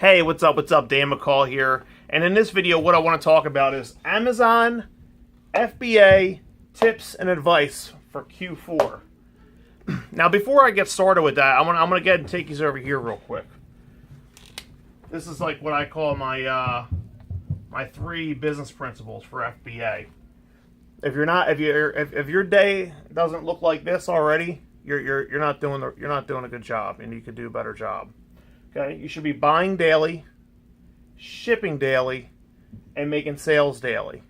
Hey, what's up? What's up? Dan McCall here. And in this video, what I want to talk about is Amazon FBA tips and advice for Q4. Now, before I get started with that, I'm gonna get and take you over here real quick. This is like what I call my my 3 business principles for FBA. If your day doesn't look like this already, you're not doing a good job, and you could do a better job. Okay, you should be buying daily, shipping daily, and making sales daily.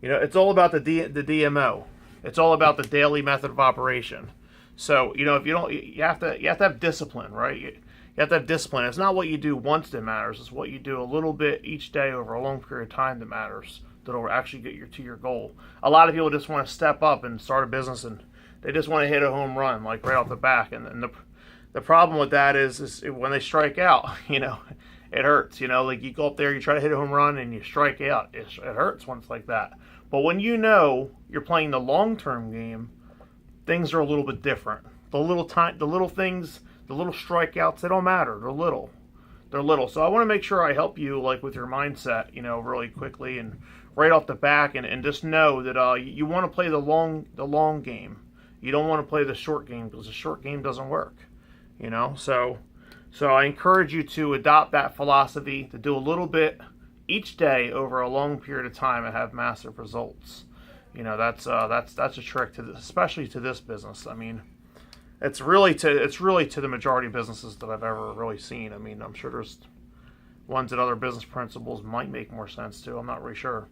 You know, it's all about the DMO. It's all about the daily method of operation. So, you know, if you don't, you have to have discipline, right? You have to have discipline. It's not what you do once that matters. It's what you do a little bit each day over a long period of time that matters. That'll actually get you to your goal. A lot of people just want to step up and start a business, and they just want to hit a home run, like right off the back. And the problem with that is when they strike out, you know, it hurts. You know, like you go up there, you try to hit a home run, and you strike out. It hurts when it's like that. But when you know you're playing the long-term game, things are a little bit different. The little things, the little strikeouts, they don't matter. They're little. So I want to make sure I help you, like, with your mindset, you know, really quickly and right off the back, and just know that you want to play the long game. You don't want to play the short game, because the short game doesn't work. You know, so I encourage you to adopt that philosophy, to do a little bit each day over a long period of time and have massive results. You know, that's a trick to this, especially to this business. I mean, it's really to the majority of businesses that I've ever really seen. I mean, I'm sure there's ones that other business principles might make more sense to. I'm not really sure,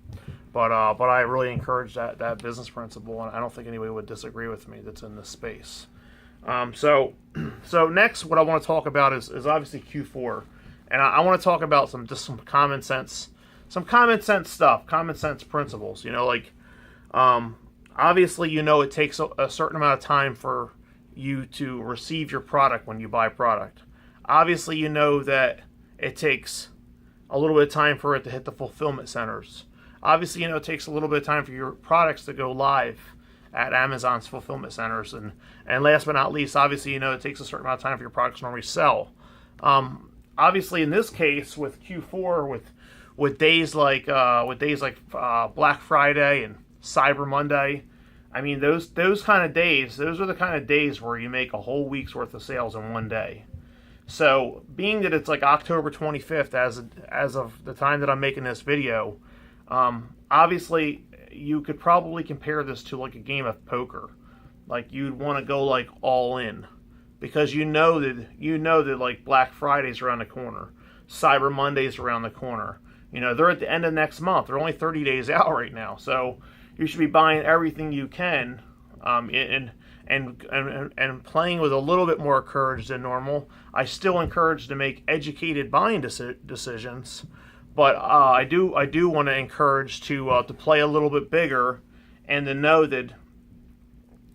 but I really encourage that business principle, and I don't think anybody would disagree with me that's in this space. So next, what I want to talk about is obviously Q4, and I want to talk about some common sense stuff, common sense principles. You know, like obviously, you know, it takes a certain amount of time for you to receive your product when you buy product. Obviously, you know that it takes a little bit of time for it to hit the fulfillment centers. Obviously, you know, it takes a little bit of time for your products to go live at Amazon's fulfillment centers, and last but not least, obviously, you know, it takes a certain amount of time for your products to normally sell. Obviously, in this case, with Q4, with days like Black Friday and Cyber Monday, I mean, those kind of days, those are the kind of days where you make a whole week's worth of sales in one day. So, being that it's like October 25th as of the time that I'm making this video, obviously, you could probably compare this to like a game of poker. Like, you'd want to go like all in, because you know that like Black Friday's around the corner, Cyber Monday's around the corner. You know, they're at the end of next month. They're only 30 days out right now, so you should be buying everything you can, and playing with a little bit more courage than normal. I still encourage to make educated buying decisions. But I do want to encourage to play a little bit bigger, and to know that,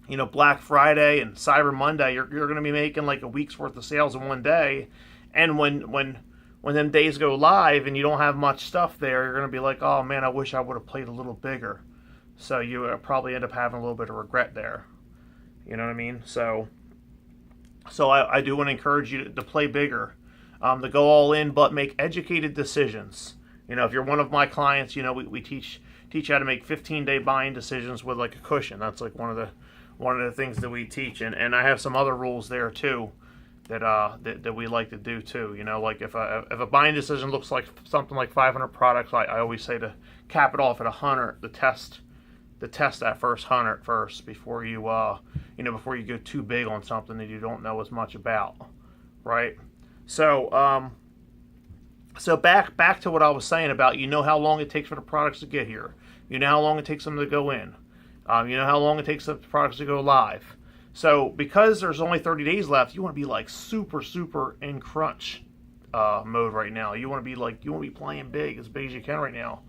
you know, Black Friday and Cyber Monday, you're going to be making like a week's worth of sales in one day, and when them days go live and you don't have much stuff there, you're going to be like, oh man, I wish I would have played a little bigger. So you probably end up having a little bit of regret there. You know what I mean? So I do want to encourage you to play bigger. To go all in, but make educated decisions. You know, if you're one of my clients, you know, we teach how to make 15-day buying decisions with like a cushion. That's like one of the things that we teach, and I have some other rules there too that we like to do too. You know, like if a buying decision looks like something like 500 products, I always say to cap it off at 100. To test that first 100 first before you before you go too big on something that you don't know as much about, right? So back to what I was saying about, you know, how long it takes for the products to get here. You know how long it takes them to go in. You know how long it takes the products to go live. So because there's only 30 days left, you want to be like super in crunch mode right now. You want to be playing big as you can right now.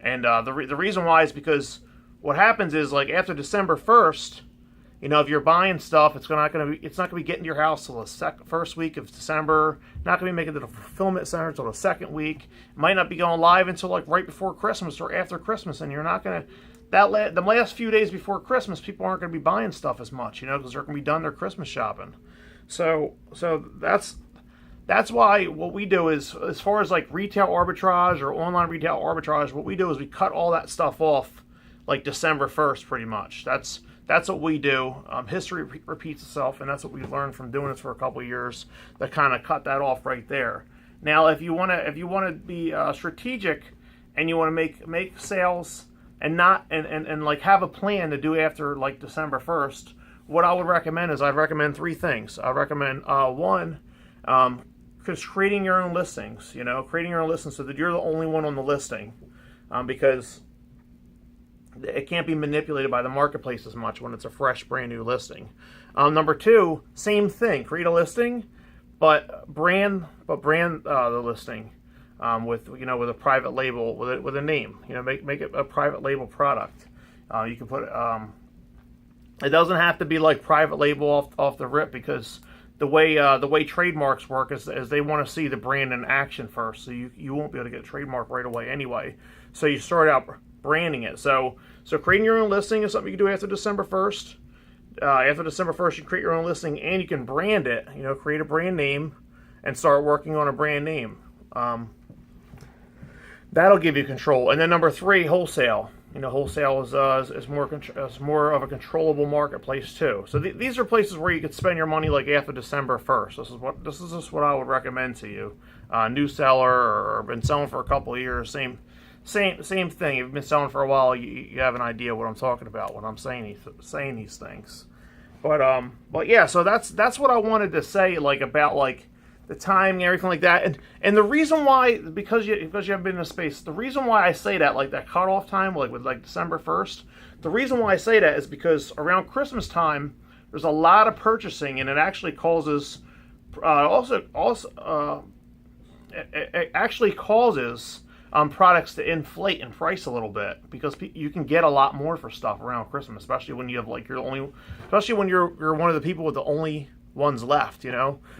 And the reason why is because what happens is, like, after December 1st, you know, if you're buying stuff, it's not going to be getting to your house till the first week of December. Not going to be making it to the fulfillment center until the second week. It might not be going live until like right before Christmas or after Christmas, and you're not going to the last few days before Christmas, people aren't going to be buying stuff as much, you know, because they're going to be done their Christmas shopping. So that's that's why what we do is, as far as like retail arbitrage or online retail arbitrage, what we do is we cut all that stuff off like December 1st, pretty much. That's what we do. History repeats itself, and that's what we learned from doing this for a couple of years. That kind of cut that off right there. Now, if you want to be strategic, and you want to make sales and not and like have a plan to do after like December 1st, what I would recommend is I'd recommend three things. I recommend one, just creating your own listings. Creating your own listings so that you're the only one on the listing, because it can't be manipulated by the marketplace as much when it's a fresh, brand new listing. Number two, same thing. Create a listing, but brand the listing with a private label, with a name. Make it a private label product. You can put it doesn't have to be like private label off the rip, because the way trademarks work is they want to see the brand in action first. So you won't be able to get a trademark right away anyway. So you start out branding it. So creating your own listing is something you can do after December 1st. After December 1st, you create your own listing and you can brand it. Create a brand name and start working on a brand name. That'll give you control. And then number three, wholesale. Wholesale is more of a controllable marketplace too. So these are places where you could spend your money like after December 1st. This is just what I would recommend to you. New seller or been selling for a couple of years, same thing. If you've been selling for a while, you have an idea what I'm talking about when I'm saying these things. But yeah, so that's what I wanted to say, like about like the timing and everything like that. And the reason why, because you haven't been in a space, the reason why I say that, like that cutoff time, like with like December 1st, the reason why I say that is because around Christmas time, there's a lot of purchasing, and it actually causes it actually causes products to inflate in price a little bit, because you can get a lot more for stuff around Christmas, especially when you have like especially when you're one of the people with the only ones left,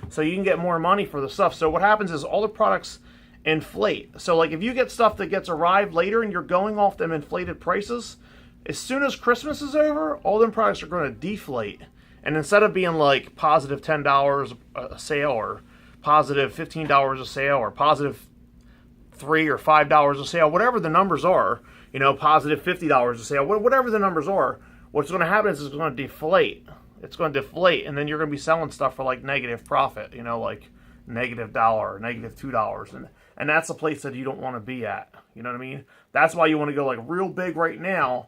so you can get more money for the stuff. So what happens is all the products inflate. So like if you get stuff that gets arrived later and you're going off them inflated prices, as soon as Christmas is over, all them products are going to deflate. And instead of being like positive $10 a sale, or positive $15 a sale, or positive $3 or $5 a sale, whatever the numbers are, positive $50 a sale, whatever the numbers are, what's going to happen is it's going to deflate. It's going to deflate, and then you're going to be selling stuff for like negative profit, like negative $1, negative $2, and that's a place that you don't want to be at. You know what I mean? That's why you want to go like real big right now,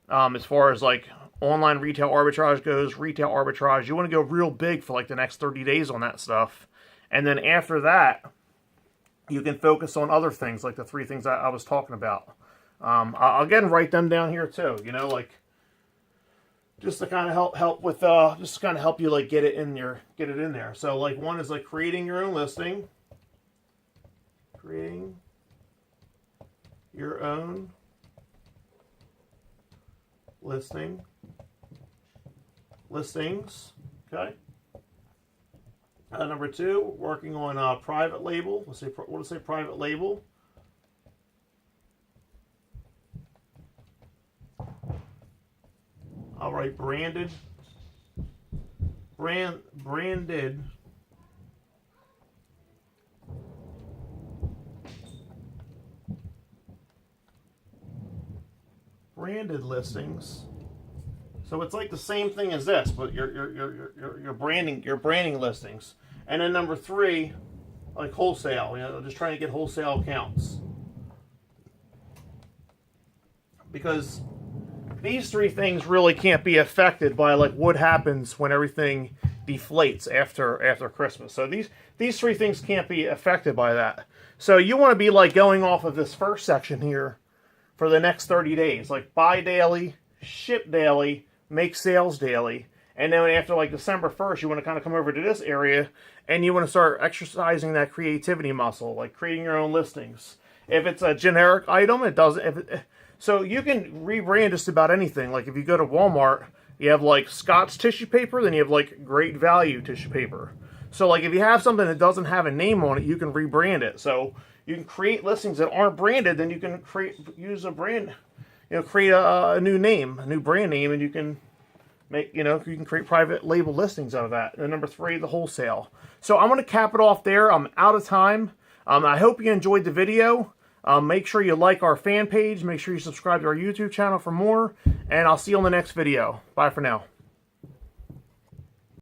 as far as like online retail arbitrage goes. Retail arbitrage, you want to go real big for like the next 30 days on that stuff, and then after that, you can focus on other things, like the three things I was talking about. I'll again write them down here too. Like just to kind of help with just to kind of help you like get it in there. So like one is like creating your own listing. Creating your own listings. Okay. Number two, working on private label. Let's say private label. All right, branded listings. So it's like the same thing as this, but your branding listings. And then number three, like wholesale. Just trying to get wholesale accounts, because these three things really can't be affected by like what happens when everything deflates after Christmas. So these three things can't be affected by that. So you want to be like going off of this first section here for the next 30 days, like buy daily, ship daily, make sales daily. And then after like December 1st, you want to kind of come over to this area and you want to start exercising that creativity muscle, like creating your own listings. If it's a generic item, it doesn't. So you can rebrand just about anything. Like if you go to Walmart, you have like Scott's tissue paper, then you have like Great Value tissue paper. So like if you have something that doesn't have a name on it, you can rebrand it. So you can create listings that aren't branded, then you can use a brand, create a new name, a new brand name, and you can you can create private label listings out of that. And then number 3, the wholesale. So I'm going to cap it off there. I'm out of time. I hope you enjoyed the video. Make sure you like our fan page. Make sure you subscribe to our YouTube channel for more. And I'll see you on the next video. Bye for now.